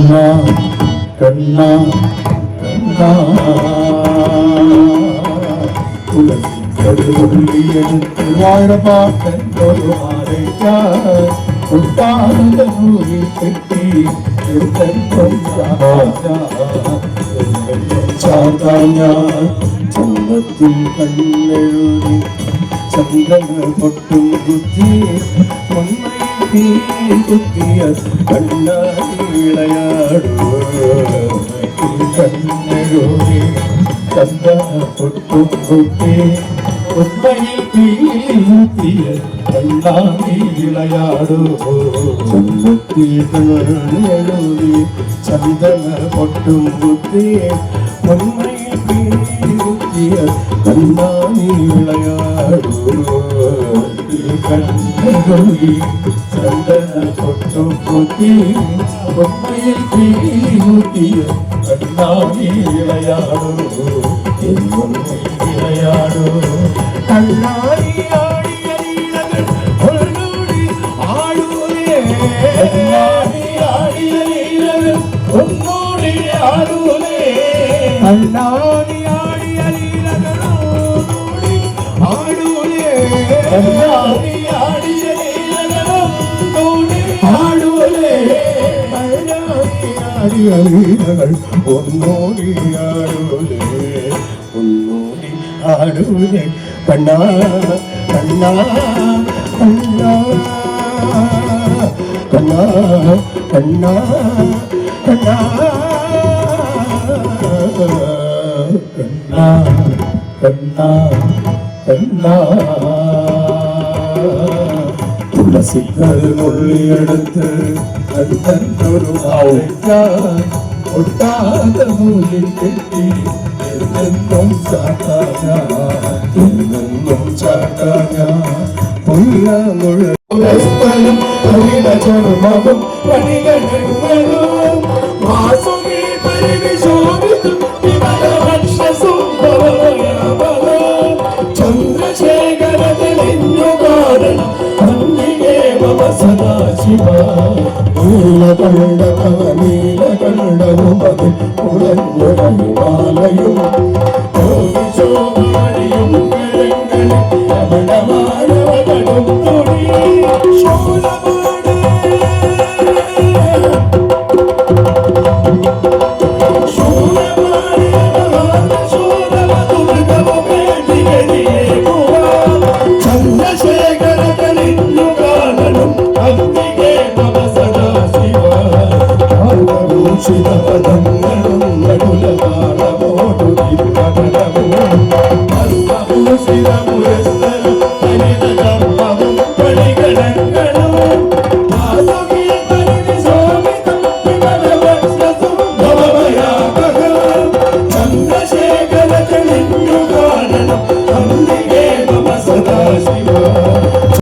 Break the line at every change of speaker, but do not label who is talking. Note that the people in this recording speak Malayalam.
കണ്ണാ കണ്ണാ കണ്ണാ തുളസി കടുകൊള്ളിയെടുത്ത് വാഴപാട്ടൊരു മാലയ്ക്കായി ഉത്താനൂരിൽ കെട്ടി ചന്ദത്തിൽ കണ്ണെഴുതി ചന്ദ്രന് പൊട്ടും ബുദ്ധി കുത്തിയ കണ്ണീളയാടു കണ്ണെഴുതി ചന്ദ്രന പൊട്ടും ബുദ്ധി ഉമ്മയിൽ കുത്തിയ കണ്ണീളയാടു ചന്ദത്തിൽ കണ്ണെഴുതി ചന്ദ്രന പൊട്ടും ബുദ്ധി ഉമ്മയിൽ കുത്തിയ കണ്ണീളയാടു കണ്ണുരുളി ചന്ദന പൊട്ടുപൊത്തി പൊമ്മയിൽ തീരുത്തിയ കണ്ണാടിയാടോ എന്നും വിളയാടോ കണ്ണാടിയാടിയലകൾ ഒന്നൂടി ആടൂലേ കണ്ണാടിയാടിയലകൾ ഒന്നൂടി ആടൂലേ കണ്ണാടിയാടിയലകൾ ഒന്നൂടി ആടൂലേ കൾ ഒന്നോടിയാടൂലേ ഒന്നോടി ആടൂലേ കണ്ണാ കണ്ണാ കണ്ണാ കണ്ണാ കണ്ണാ കണ്ണാ കണ്ണാ കണ്ണാ കണ്ണാ തുളസികൾ നുള്ളിയെടുത്ത് കണ്ണൊരു ഒട്ടാതെ മൂലിൽ കെട്ടി എന്നെന്നും ചാട്ടാന പുല്ലമുഴസ്ഥലം ചർമ്മവും പണികളും വാസുകി പരിവിശോഭിതും ചന്ദ്രശേഖര തെളിഞ്ഞുകാരൻ സദാശിവ നീലകണ്ഠവ നീലകണ്ഠവും അതിൽ കുളഞ്ഞൊരമാലയും ശോഭയും രമണമാനവകളും തുണി ശൂലമാണ് ചന്ദ്രശേഖര തെളിഞ്ഞുകാരനും അന്തികേ നമ സദാശിവ ഭൂഷിതപദങ്ങളും നടുലതാളമോടു ഭൂഷിതമുരസ്ഥ